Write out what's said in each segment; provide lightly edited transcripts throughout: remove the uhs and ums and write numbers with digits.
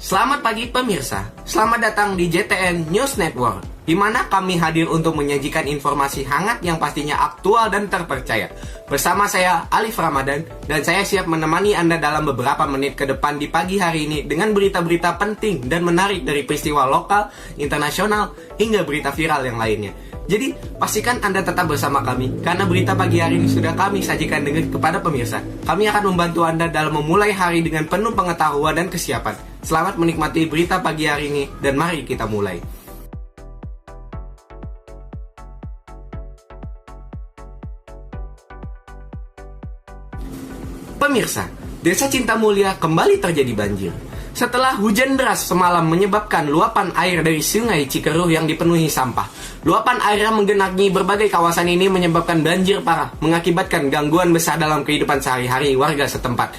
Selamat pagi pemirsa, selamat datang di JTN News Network, di mana kami hadir untuk menyajikan informasi hangat yang pastinya aktual dan terpercaya. Bersama saya, Alif Ramadan, dan saya siap menemani Anda dalam beberapa menit ke depan di pagi hari ini dengan berita-berita penting dan menarik dari peristiwa lokal, internasional, hingga berita viral yang lainnya. Jadi, pastikan Anda tetap bersama kami, karena berita pagi hari ini sudah kami sajikan kepada pemirsa. Kami akan membantu Anda dalam memulai hari dengan penuh pengetahuan dan kesiapan. Selamat menikmati berita pagi hari ini, dan mari kita mulai. Pemirsa, Desa Cinta Mulia kembali terjadi banjir. Setelah hujan deras semalam menyebabkan luapan air dari Sungai Cikeruh yang dipenuhi sampah. Luapan air yang menggenangi berbagai kawasan ini menyebabkan banjir parah, mengakibatkan gangguan besar dalam kehidupan sehari-hari warga setempat.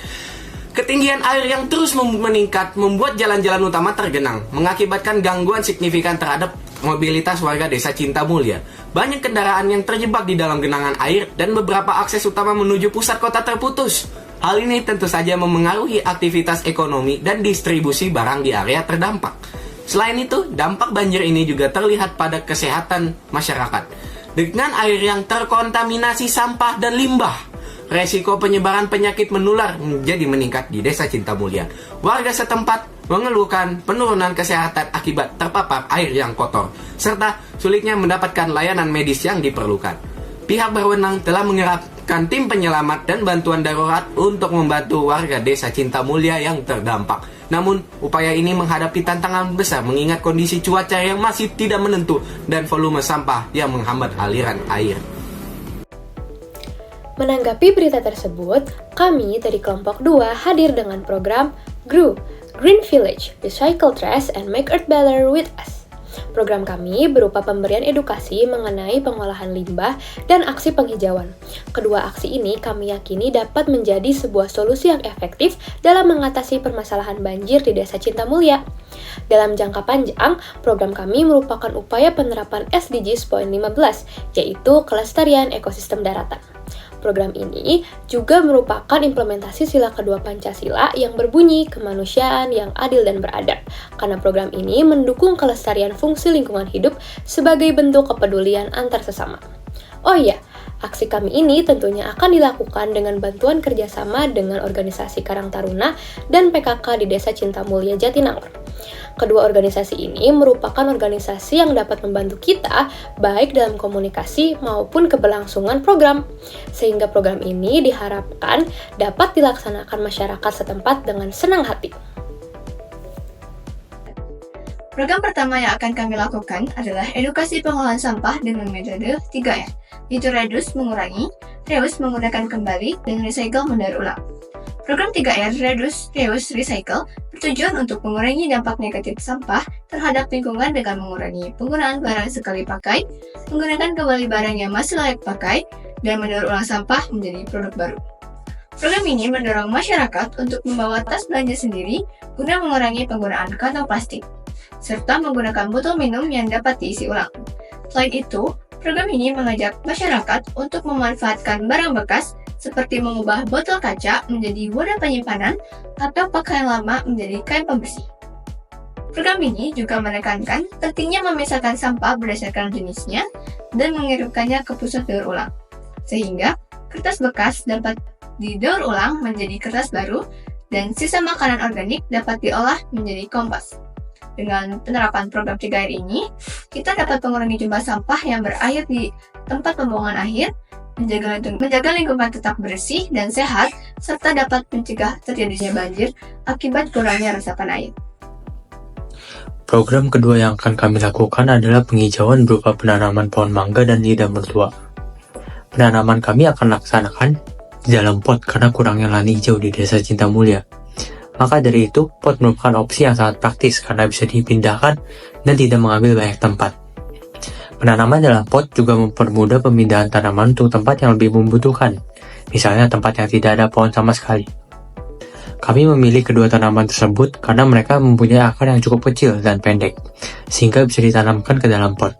Ketinggian air yang terus meningkat membuat jalan-jalan utama tergenang, mengakibatkan gangguan signifikan terhadap mobilitas warga Desa Cinta Mulia. Banyak kendaraan yang terjebak di dalam genangan air dan beberapa akses utama menuju pusat kota terputus. Hal ini tentu saja memengaruhi aktivitas ekonomi dan distribusi barang di area terdampak. Selain itu, dampak banjir ini juga terlihat pada kesehatan masyarakat. Dengan air yang terkontaminasi sampah dan limbah, resiko penyebaran penyakit menular menjadi meningkat di Desa Cinta Mulia. Warga setempat mengeluhkan penurunan kesehatan akibat terpapar air yang kotor, serta sulitnya mendapatkan layanan medis yang diperlukan. Pihak berwenang telah mengerahkan tim penyelamat dan bantuan darurat untuk membantu warga Desa Cinta Mulia yang terdampak. Namun, upaya ini menghadapi tantangan besar mengingat kondisi cuaca yang masih tidak menentu dan volume sampah yang menghambat aliran air. Menanggapi berita tersebut, kami dari kelompok 2 hadir dengan program GREW, Green Village, Recycle Trash and Make Earth Better with Us. Program kami berupa pemberian edukasi mengenai pengolahan limbah dan aksi penghijauan. Kedua aksi ini kami yakini dapat menjadi sebuah solusi yang efektif dalam mengatasi permasalahan banjir di Desa Cinta Mulia. Dalam jangka panjang, program kami merupakan upaya penerapan SDGs Poin 15, yaitu kelestarian ekosistem daratan. Program ini juga merupakan implementasi sila kedua Pancasila yang berbunyi kemanusiaan yang adil dan beradab, karena program ini mendukung kelestarian fungsi lingkungan hidup sebagai bentuk kepedulian antar sesama. Oh iya, aksi kami ini tentunya akan dilakukan dengan bantuan kerjasama dengan organisasi Karang Taruna dan PKK di Desa Cinta Mulia Jatinangor. Kedua organisasi ini merupakan organisasi yang dapat membantu kita baik dalam komunikasi maupun keberlangsungan program, sehingga program ini diharapkan dapat dilaksanakan masyarakat setempat dengan senang hati. Program pertama yang akan kami lakukan adalah edukasi pengolahan sampah dengan metode 3R, yaitu reduce mengurangi, reuse menggunakan kembali, dan recycle mendaur ulang. Program 3R, Reduce, Reuse, Recycle, bertujuan untuk mengurangi dampak negatif sampah terhadap lingkungan dengan mengurangi penggunaan barang sekali pakai, menggunakan kembali barang yang masih layak pakai, dan mendaur ulang sampah menjadi produk baru. Program ini mendorong masyarakat untuk membawa tas belanja sendiri guna mengurangi penggunaan kantong plastik, serta menggunakan botol minum yang dapat diisi ulang. Selain itu, program ini mengajak masyarakat untuk memanfaatkan barang bekas seperti mengubah botol kaca menjadi wadah penyimpanan atau pakaian lama menjadi kain pembersih. Program ini juga menekankan pentingnya memisahkan sampah berdasarkan jenisnya dan mengirimkannya ke pusat daur ulang, sehingga kertas bekas dapat didaur ulang menjadi kertas baru dan sisa makanan organik dapat diolah menjadi kompos. Dengan penerapan program 3R ini, kita dapat mengurangi jumlah sampah yang berakhir di tempat pembuangan akhir, menjaga lingkungan tetap bersih dan sehat, serta dapat mencegah terjadinya banjir akibat kurangnya resapan air. Program kedua yang akan kami lakukan adalah penghijauan berupa penanaman pohon mangga dan lidah mertua. Penanaman kami akan laksanakan di dalam pot karena kurangnya lahan hijau di Desa Cinta Mulia. Maka dari itu, pot merupakan opsi yang sangat praktis karena bisa dipindahkan dan tidak mengambil banyak tempat. Penanaman dalam pot juga mempermudah pemindahan tanaman untuk tempat yang lebih membutuhkan, misalnya tempat yang tidak ada pohon sama sekali. Kami memilih kedua tanaman tersebut karena mereka mempunyai akar yang cukup kecil dan pendek, sehingga bisa ditanamkan ke dalam pot.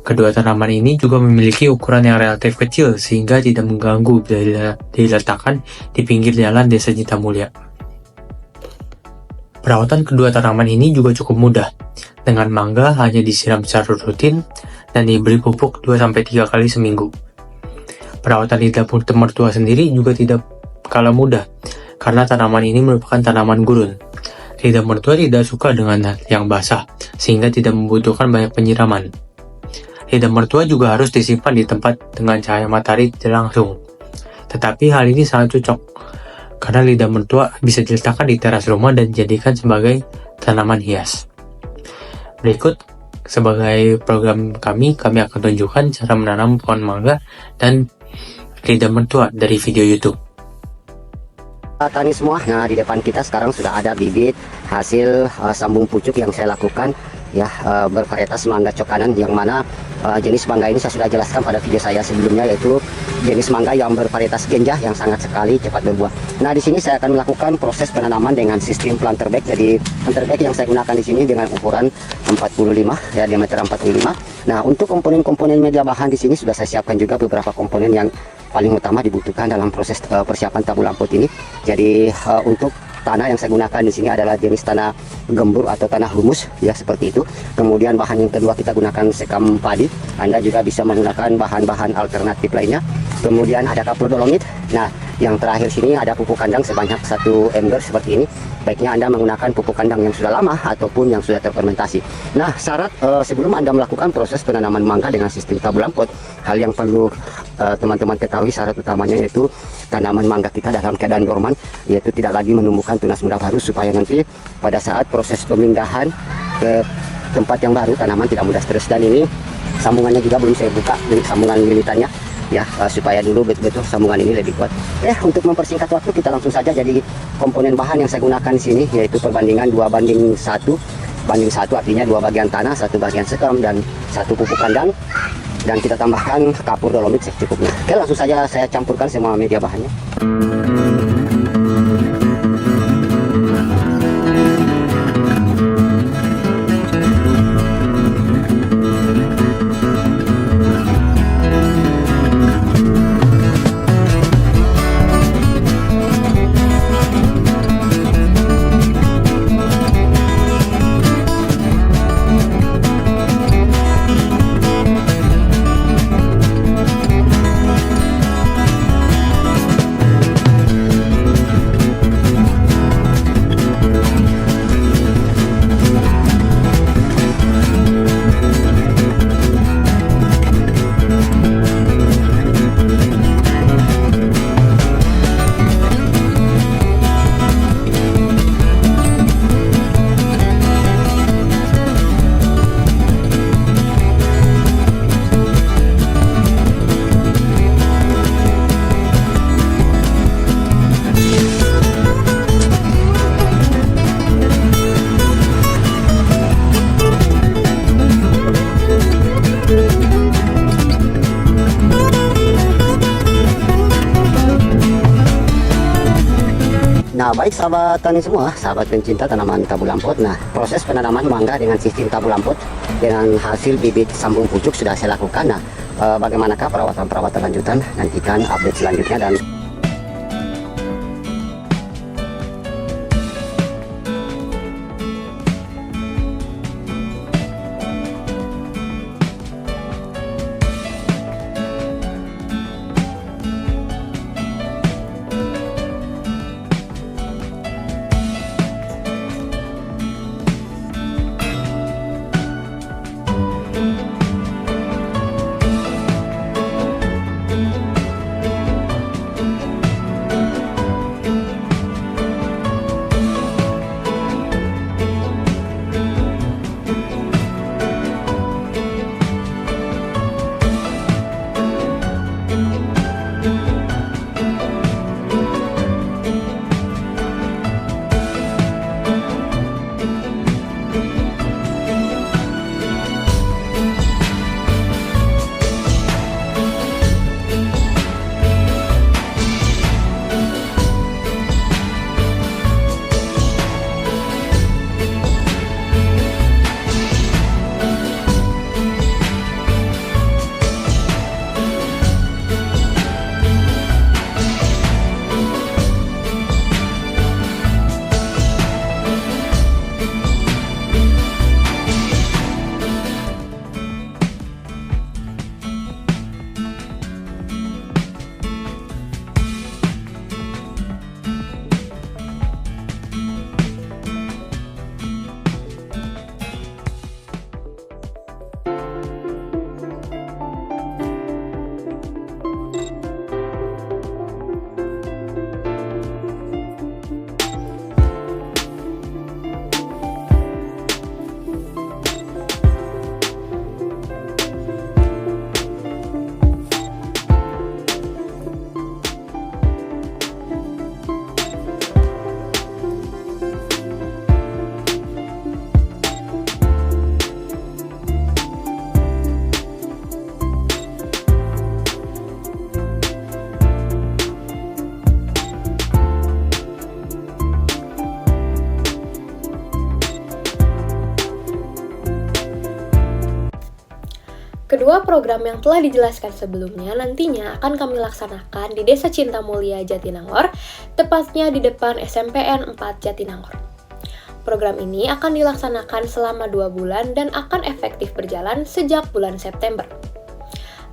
Kedua tanaman ini juga memiliki ukuran yang relatif kecil sehingga tidak mengganggu bila diletakkan di pinggir jalan Desa Cinta Mulia. Perawatan kedua tanaman ini juga cukup mudah. Dengan mangga hanya disiram secara rutin dan diberi pupuk 2-3 kali seminggu. Perawatan lidah mertua sendiri juga tidak kalah mudah, karena tanaman ini merupakan tanaman gurun. Lidah mertua tidak suka dengan yang basah, sehingga tidak membutuhkan banyak penyiraman. Lidah mertua juga harus disimpan di tempat dengan cahaya matahari langsung. Tetapi hal ini sangat cocok, karena lidah mertua bisa diletakkan di teras rumah dan dijadikan sebagai tanaman hias. Berikut, sebagai program kami akan tunjukkan cara menanam pohon mangga dan lidah mertua dari video YouTube. Tani semua, nah di depan kita sekarang sudah ada bibit hasil sambung pucuk yang saya lakukan ya, bervarietas mangga cokanan, yang mana jenis mangga ini saya sudah jelaskan pada video saya sebelumnya, yaitu jenis mangga yang bervarietas genjah yang sangat sekali cepat berbuah. Nah di sini saya akan melakukan proses penanaman dengan sistem planter bag. Jadi planter bag yang saya gunakan di sini dengan ukuran 45 ya, diameter 45. Nah untuk komponen-komponen media bahan di sini sudah saya siapkan juga beberapa komponen yang paling utama dibutuhkan dalam proses persiapan tabur lampot ini. Jadi untuk tanah yang saya gunakan di sini adalah jenis tanah gembur atau tanah humus ya, seperti itu. Kemudian bahan yang kedua kita gunakan sekam padi. Anda juga bisa menggunakan bahan-bahan alternatif lainnya. Kemudian ada kapur dolomit. Nah, yang terakhir sini ada pupuk kandang sebanyak 1 ember seperti ini. Baiknya Anda menggunakan pupuk kandang yang sudah lama ataupun yang sudah terfermentasi. Nah, syarat sebelum Anda melakukan proses penanaman mangga dengan sistem tabur lampot, hal yang perlu teman-teman ketahui, syarat utamanya yaitu tanaman mangga kita dalam keadaan dorman, yaitu tidak lagi menumbuhkan tunas muda baru, supaya nanti pada saat proses pemindahan ke tempat yang baru tanaman tidak mudah stres. Dan ini sambungannya juga belum saya buka, ini sambungan lilitannya ya, supaya dulu betul-betul sambungan ini lebih kuat. Untuk mempersingkat waktu kita langsung saja. Jadi komponen bahan yang saya gunakan di sini yaitu perbandingan 2:1. Banding 1 artinya 2 bagian tanah, 1 bagian sekam, dan 1 pupuk kandang. Dan kita tambahkan kapur dolomit secukupnya. Oke, langsung saja saya campurkan semua media bahannya. Nah, baik sahabat tani semua, sahabat pencinta tanaman tabur lampot. Nah, proses penanaman mangga dengan sistem tabur lampot dengan hasil bibit sambung pucuk sudah saya lakukan. Nah, bagaimanakah perawatan lanjutan? Nantikan update selanjutnya. Dan Kedua program yang telah dijelaskan sebelumnya nantinya akan kami laksanakan di Desa Cinta Mulia Jatinangor, tepatnya di depan SMPN 4 Jatinangor. Program ini akan dilaksanakan selama 2 bulan dan akan efektif berjalan sejak bulan September.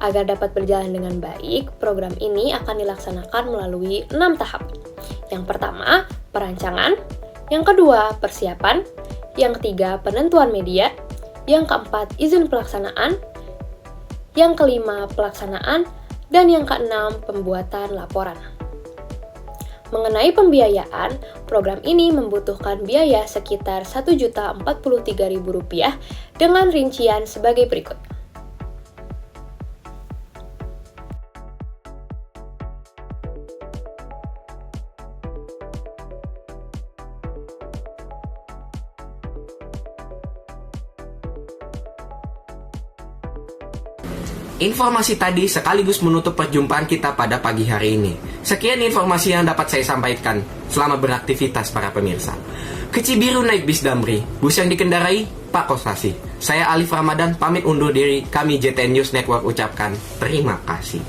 Agar dapat berjalan dengan baik, program ini akan dilaksanakan melalui 6 tahap. Yang pertama, perancangan. Yang kedua, persiapan. Yang ketiga, penentuan media. Yang keempat, izin pelaksanaan. Yang kelima, pelaksanaan. Dan yang keenam, pembuatan laporan. Mengenai pembiayaan, program ini membutuhkan biaya sekitar Rp1.043.000 dengan rincian sebagai berikut. Informasi tadi sekaligus menutup perjumpaan kita pada pagi hari ini. Sekian informasi yang dapat saya sampaikan. Selamat beraktivitas para pemirsa. Ke Cibiru naik bis Damri, bus yang dikendarai Pak Kostasi. Saya Alif Ramadan, pamit undur diri. Kami JTN News Network ucapkan terima kasih.